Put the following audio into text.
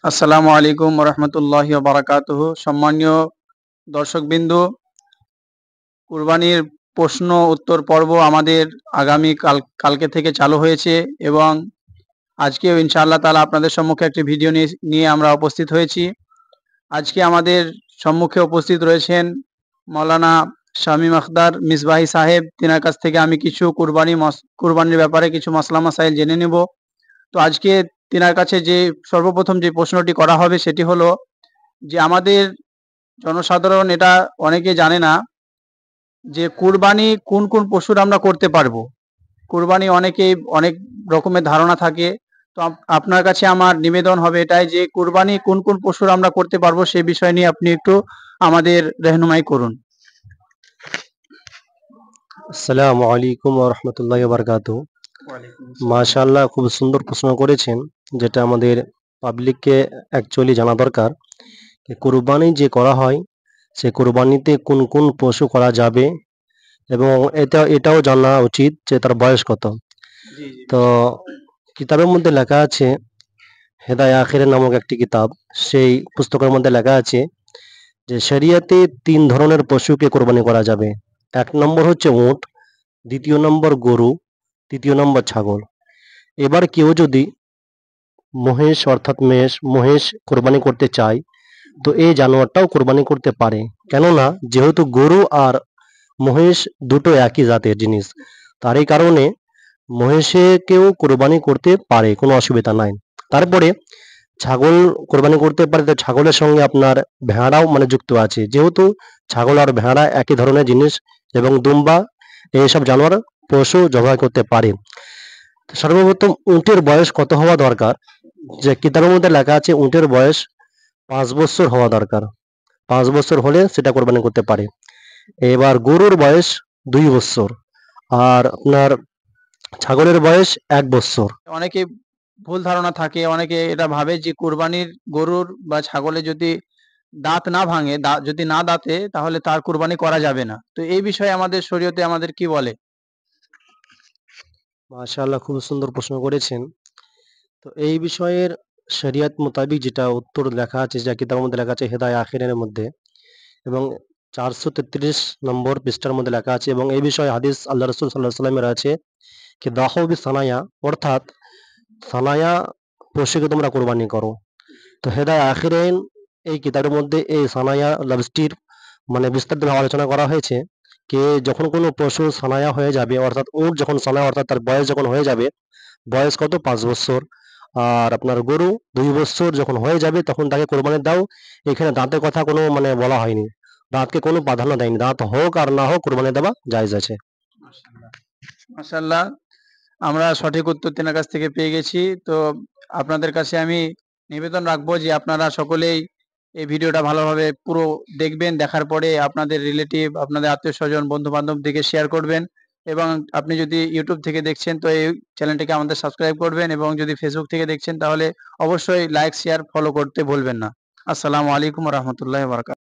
আসসালামু আলাইকুম রহমতুল্লাহি বারাকাতুহু। সম্মানীয় দর্শকবিন্দু, কুরবানির প্রশ্ন উত্তর পর্ব আমাদের আগামী কালকে থেকে চালু হয়েছে এবং আজকেও ইনশাআল্লাহ তাআলা আপনাদের সম্মুখে একটি ভিডিও নিয়ে আমরা উপস্থিত হয়েছি। আজকে আমাদের সম্মুখে উপস্থিত রয়েছেন মাওলানা শামীম আখতার মিসবাহি সাহেব। তিনার কাছ থেকে আমি কিছু কুরবানির ব্যাপারে কিছু মাসলা মাসাইল জেনে নেব। তো আজকে তিনার কাছে যে সর্বপ্রথম যে প্রশ্নটি করা হবে সেটি হলো যে আমাদের জনসাধারণ এটা অনেকে জানে না যে কুরবানি কোন কোন পশুর আমরা করতে পারবো। কুরবানি অনেকেই অনেক রকমের ধারণা থাকে। তো আপনার কাছে আমার নিবেদন হবে এটাই যে কুরবানি কোন কোন পশুর আমরা করতে পারবো সে বিষয় নিয়ে আপনি একটু আমাদের রেহনুমাই করুন। আসসালামু আলাইকুম ওয়া রাহমাতুল্লাহি ওয়া বারাকাতুহু। মাশাআল্লাহ, খুব সুন্দর প্রশ্ন করেছেন, যেটা আমাদের পাবলিককে অ্যাকচুয়ালি জানা দরকার যে কুরবানি যে করা হয় সে কুরবানিতে কোন কোন পশু করা যাবে এবং এটাও জানা উচিত যে তার বয়স কত। তো কিতাবের মধ্যে লেখা আছে, হেদায়া আখিরে নামক একটি কিতাব, সেই পুস্তকের মধ্যে লেখা আছে যে শরিয়াতে 3 ধরনের পশুকে কোরবানি করা যাবে। 1 নম্বর হচ্ছে উট, দ্বিতীয় নম্বর গরু, তৃতীয় নম্বর ছাগল। এবার কেউ যদি মহিষ অর্থাৎ মহিষ কোরবানি করতে চায় তো এই জানোয়ারটাও কোরবানি করতে পারে, কেননা যেহেতু গরু আর মহিষ দুটো একই জাতের জিনিস, তার এই কারণে মহিষেকেও কোরবানি করতে পারে, কোনো অসুবিধা নাই। তারপরে ছাগল কোরবানি করতে পারে, তো ছাগলের সঙ্গে আপনার ভেড়াও যুক্ত আছে, যেহেতু ছাগল আর ভেড়া একই ধরনের জিনিস, এবং দুম্বা এইসব জানোয়ার পশু জবাই করতে পারে। সর্বপ্রথম উটের বয়স কত হওয়া দরকার, যে কিতাবের মধ্যে লেখা আছে উটের বয়স 5 বছর হওয়া দরকার। 5 বছর হলে সেটা কোরবানি করতে পারে। এবার গরুর বয়স 2 বছর, আর আপনার ছাগলের বয়স 1 বছর। অনেকে ভুল ধারণা থাকে, অনেকে এটা ভাবে যে কুরবানির গরুর বা ছাগলে যদি দাঁত না ভাঙে, যদি না দাঁতে তাহলে তার কুরবানি করা যাবে না। তো এই বিষয়ে আমাদের শরীয়তে আমাদের কি বলে? মাশাআল্লাহ, খুব সুন্দর প্রশ্ন করেছেন। তো এই বিষয়ের শরিয়ত মোতাবিক যেটা উত্তর লেখা আছে, যা কিতাবের মধ্যে লেখা আছে হেদায়া আখিরের মধ্যে, এবং 433 নম্বর পৃষ্ঠার মধ্যে লেখা আছে, এবং এই বিষয়ে হাদিস আল্লাহ রাসূল সাল্লাল্লাহু আলাইহি ওয়াসাল্লামের আছে কি দাহু বিসানায়া, অর্থাৎ সানায়া পশুকে তোমরা কোরবানি করো। তো হেদায়া আখিরাইন এই কিতাবের মধ্যে এই সানায়া লফজটির বিস্তারিত আলোচনা করা হয়েছে যে যখন কোনো পশু সানায়া হয়ে যাবে, অর্থাৎ উট যখন সানায়া অর্থাৎ তার বয়স যখন হয়ে যাবে, বয়স কত 5 বছর, আর আপনার গরু 2 বছর যখন হয়ে যাবে তখন তাকে কোরবানি দাও। এখানে দাঁতের কথা কোনো বলা হয়নি, দাঁতকে কোনো প্রাধান্য দেয়নি, দাঁত হোক আর না হোক কোরবানি দেওয়া জায়েজ আছে। মাশাআল্লাহ, আমরা সঠিক উত্তর তেনার কাছ থেকে পেয়ে গেছি। তো আপনাদের কাছে আমি নিবেদন রাখবো যে আপনারা সকলেই এই ভিডিওটা ভালোভাবে পুরো দেখবেন। দেখার পরে আপনাদের রিলেটিভ, আপনাদের আত্মীয়-স্বজন, বন্ধু-বান্ধবদেরকে শেয়ার করবেন, এবং আপনি যদি ইউটিউব থেকে দেখছেন তো এই চ্যানেলটিকে আমাদের সাবস্ক্রাইব করবেন, এবং যদি ফেসবুক থেকে দেখছেন তাহলে অবশ্যই লাইক, শেয়ার, ফলো করতে ভুলবেন না। আসসালামু আলাইকুম ওয়া রাহমাতুল্লাহি ওয়া বারাকাতুহু।